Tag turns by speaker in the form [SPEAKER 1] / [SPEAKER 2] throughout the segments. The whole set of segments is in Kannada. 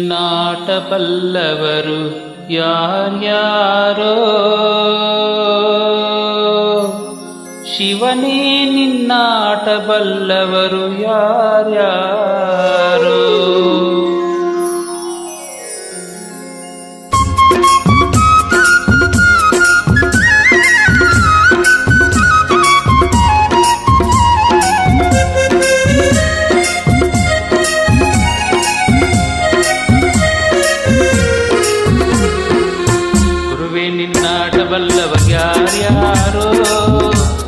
[SPEAKER 1] ನಿನ್ನಾಟ ಬಲ್ಲವರು ಯಾರ್ಯಾರೋ ಶಿವನೇ ನಿನ್ನಾಟ ಬಲ್ಲವರು ಯಾರ್ಯಾರೋ ನಿನ್ನಾಟ ಬಲ್ಲವರು ಯಾರ್ಯಾರೋ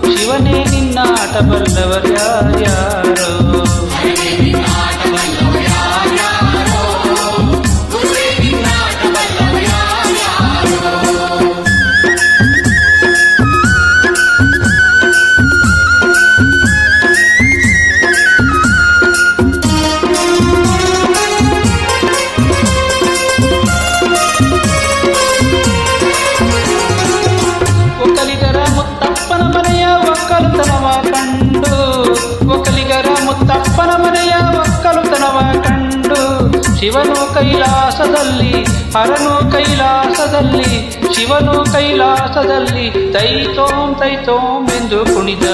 [SPEAKER 1] ಶಿವನೇ ನಿನ್ನಾಟ ಬಲ್ಲವರು ಯಾರ್ಯಾರೋ ಒಕ್ಕಲಿಗರ ಮುತ್ತಪ್ಪನ ಮನೆಯ ಒಕ್ಕಲುತನವ ಕಂಡು ಶಿವನು ಕೈಲಾಸದಲ್ಲಿ ಹರನು ಕೈಲಾಸದಲ್ಲಿ ಶಿವನು ಕೈಲಾಸದಲ್ಲಿ ತೈತೋಂ ತೈತೋಂ ಎಂದು ಕುಣಿದ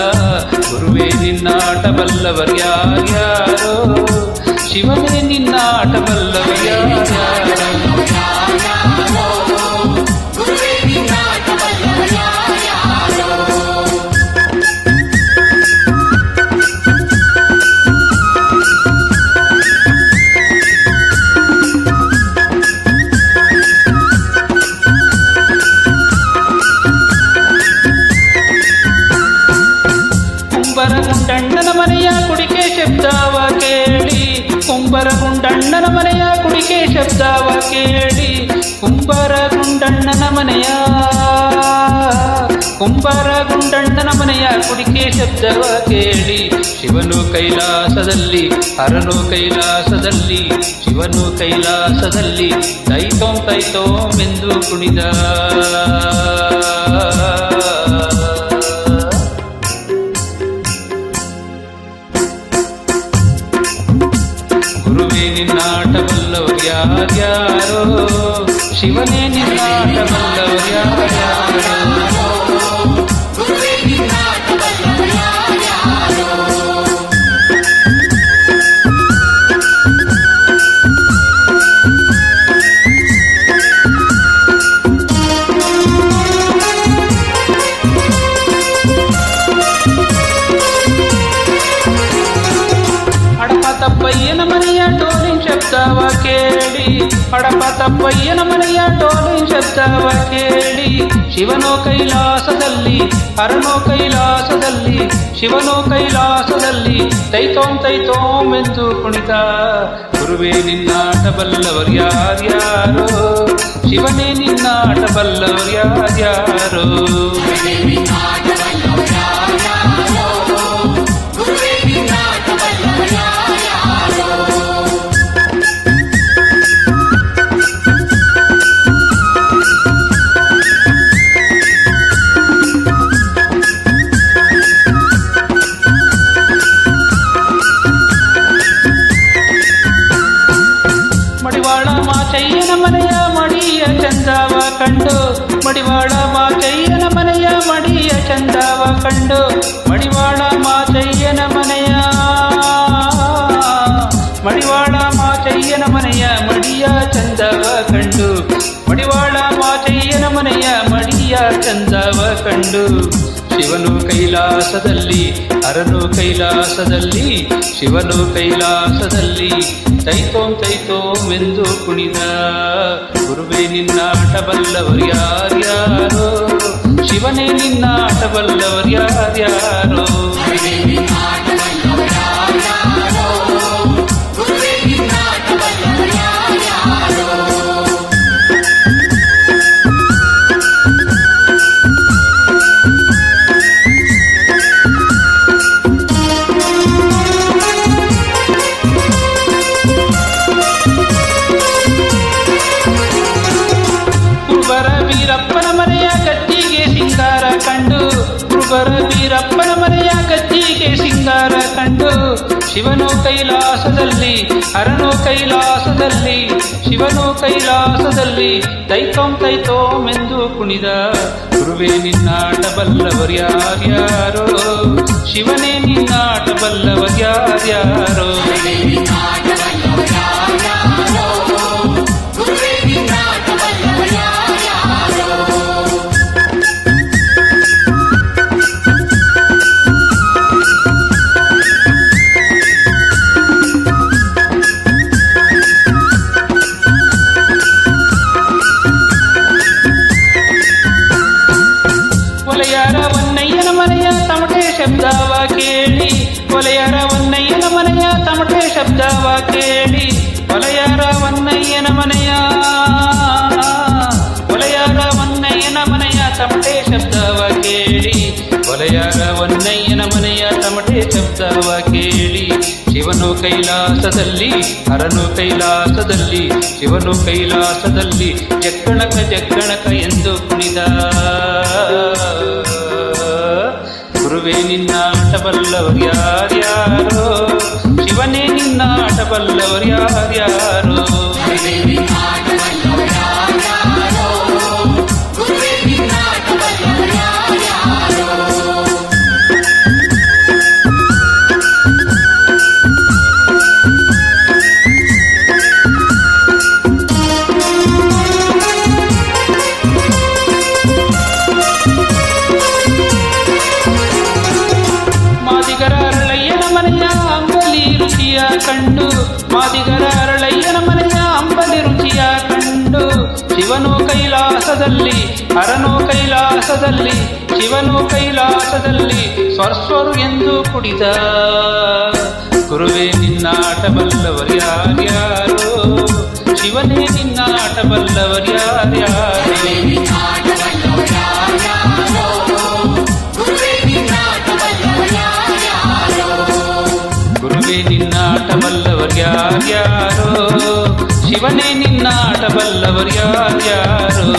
[SPEAKER 1] ಗುರುವೇ ನಿನ್ನಾಟ ಬಲ್ಲವರು ಯಾರ್ಯಾರೋ ಶಿವನೇ ನಿನ್ನಾಟ ಬಲ್ಲವರು ಯಾರ್ಯಾರೋ ಕುಂಬರಗುಂಡಣ್ಣನ ಮನೆಯ ಕುಡಿಕೆ ಶಬ್ದವ ಕೇಳಿ ಕುಂಬರಗುಂಡಣ್ಣನ ಮನೆಯ ಕುಡಿಕೆ ಶಬ್ದವ ಕೇಳಿ ಕುಂಬರಗುಂಡಣ್ಣನ ಮನೆಯ ಕುಡಿಕೆ ಶಬ್ದವ ಕೇಳಿ ಶಿವನು ಕೈಲಾಸದಲ್ಲಿ ಹರನು ಕೈಲಾಸದಲ್ಲಿ ಶಿವನು ಕೈಲಾಸದಲ್ಲಿ ತೈತೋಂ ತೈತೋಂ ಎಂದು ಕುಣಿದ ಗುರುವೇ ನಿನ್ನಾಟ ಬಲ್ಲವರು ಯಾರ್ಯಾರೋ ಶಿವನೇ ನಿನ್ನಾಟ ಬಲ್ಲವರು ಯಾರ್ಯಾರೋ ತಪ್ಪಯ್ಯನ ಮನೆಯ ಟೋಲಿನ ಶಬ್ದವ ಕೇಳಿ ಹಡಪ ತಪ್ಪಯ್ಯನ ಮನೆಯ ಟೋಲಿನ ಶಬ್ದವ ಕೇಳಿ ಶಿವನೋ ಕೈಲಾಸದಲ್ಲಿ ಹರನೋ ಕೈಲಾಸದಲ್ಲಿ ಶಿವನೋ ಕೈಲಾಸದಲ್ಲಿ ತೈತೋಂ ತೈತೋಂ ಎಂದು ಕುಣಿತ ಗುರುವೇ ನಿನ್ನಾಟ ಬಲ್ಲವರು ಯಾರ್ಯಾರೋ ಶಿವನೇ ನಿನ್ನಾಟ ಬಲ್ಲವರು ಯಾರ್ಯಾರೋ ಮಡಿವಾಳ ಮಾಚಯ್ಯನ ಮನೆಯ ಮಡಿಯ ಚಂದವ ಕಂಡು ಮಡಿವಾಳ ಮಾಚಯ್ಯನ ಮನೆಯ ಮಡಿಯ ಚಂದವ ಕಂಡು ಮಡಿವಾಳ ಮಾಚಯ್ಯನ ಮನೆಯ ಮಡಿಯ ಚಂದವ ಕಂಡು ಮಡಿವಾಳ ಮಾಚಯ್ಯನ ಮನೆಯ ಮಡಿಯ ಚಂದವ ಕಂಡು ಶಿವನು ಕೈಲಾಸದಲ್ಲಿ ಹರನು ಕೈಲಾಸದಲ್ಲಿ ಶಿವನು ಕೈಲಾಸದಲ್ಲಿ ತೈತೋಂ ತೈತೋಂ ಎಂದು ಕುಣಿದ ಗುರುವೇ ನಿನ್ನಾಟ ಬಲ್ಲವರು ಯಾರ್ಯಾರೋ ಶಿವನೇ ನಿನ್ನಾಟ ಬಲ್ಲವರು ಯಾರ್ಯಾರೋ ವೀರಪ್ಪನ ಮನೆಯ ಗದ್ದಿಗೆ ಸಿಂಗಾರ ಕಂಡು ಕುರುಬರ ವೀರಪ್ಪನ ಮನೆಯ ಗದ್ದಿಗೆ ಸಿಂಗಾರ ಕಂಡು ಕಂಡು ಶಿವನು ಕೈಲಾಸದಲ್ಲಿ ಹರನು ಕೈಲಾಸದಲ್ಲಿ ಶಿವನು ಕೈಲಾಸದಲ್ಲಿ ತೈತೋಂ ತೈತೋಂ ಎಂದು ಕುಣಿದ ಗುರುವೇ ನಿನ್ನಾಟ ಬಲ್ಲವರ್ಯಾರ್ಯಾರೋ ಶಿವನೇ ನಿನ್ನಾಟ ಬಲ್ಲವರ್ಯಾರ್ಯಾರೋ ಒಲೆಯಾರ ಹೊನ್ನಯ್ಯನ ಮನೆಯ ತಮಟೆ ಶಬ್ದವ ಕೇಳಿ ಒಲೆಯಾರ ಹೊನ್ನಯ್ಯನ ಮನೆಯ ತಮಟೆ ಶಬ್ದವ ಕೇಳಿ ಒಲೆಯಾರ ಹೊನ್ನಯ್ಯನ ಮನೆಯ ಒಲೆಯಾರ ಹೊನ್ನಯ್ಯನ ಮನೆಯ ತಮಟೆ ಶಬ್ದವ ಕೇಳಿ ಒಲೆಯಾರ ಹೊನ್ನಯ್ಯನ ಮನೆಯ ತಮಟೆ ಶಬ್ದವ ಕೇಳಿ ಶಿವನು ಕೈಲಾಸದಲ್ಲಿ ಹರನು ಕೈಲಾಸದಲ್ಲಿ ಶಿವನು ಕೈಲಾಸದಲ್ಲಿ ಜಗ್ಗಣಕ ಜಗ್ಗಣಕ ಎಂದು ಕುಣಿದ ಗುರುವೇ ನಿನ್ನಾಟ ಬಲ್ಲವರ್ಯಾರ್ಯಾರೋ ಶಿವನೇ ನಿನ್ನಾಟ ಬಲ್ಲವರ್ಯಾರ್ಯಾರೋ ಮಾದಿಗರ ಅರಳಯ್ಯನ ಮನೆಯ ಅಂಬಲಿ ರುಚಿಯ ಕಂಡು ಮಾದಿಗರ ಅರಳಯ್ಯನ ಮನೆಯ ಅಂಬಲಿ ರುಚಿಯ ಕಂಡು ಶಿವನು ಕೈಲಾಸದಲ್ಲಿ ಹರನು ಕೈಲಾಸದಲ್ಲಿ ಶಿವನು ಕೈಲಾಸದಲ್ಲಿ ಸ್ವರ್ಸ್ವರು ಎಂದು ಕುಡಿದ ಗುರುವೇ ನಿನ್ನಾಟ ಬಲ್ಲವರ್ಯಾರ್ಯಾರೋ ಶಿವನೇ ನಿನ್ನಾಟ ಬಲ್ಲವರ್ಯಾರ್ಯಾರೋ ಗುರುವೇ ನಿನ್ನಾಟ ಬಲ್ಲವರ್ಯಾರ್ಯಾರೋ ಶಿವನೇ ನಿನ್ನಾಟ ಬಲ್ಲವರ್ಯಾರ್ಯಾರೋ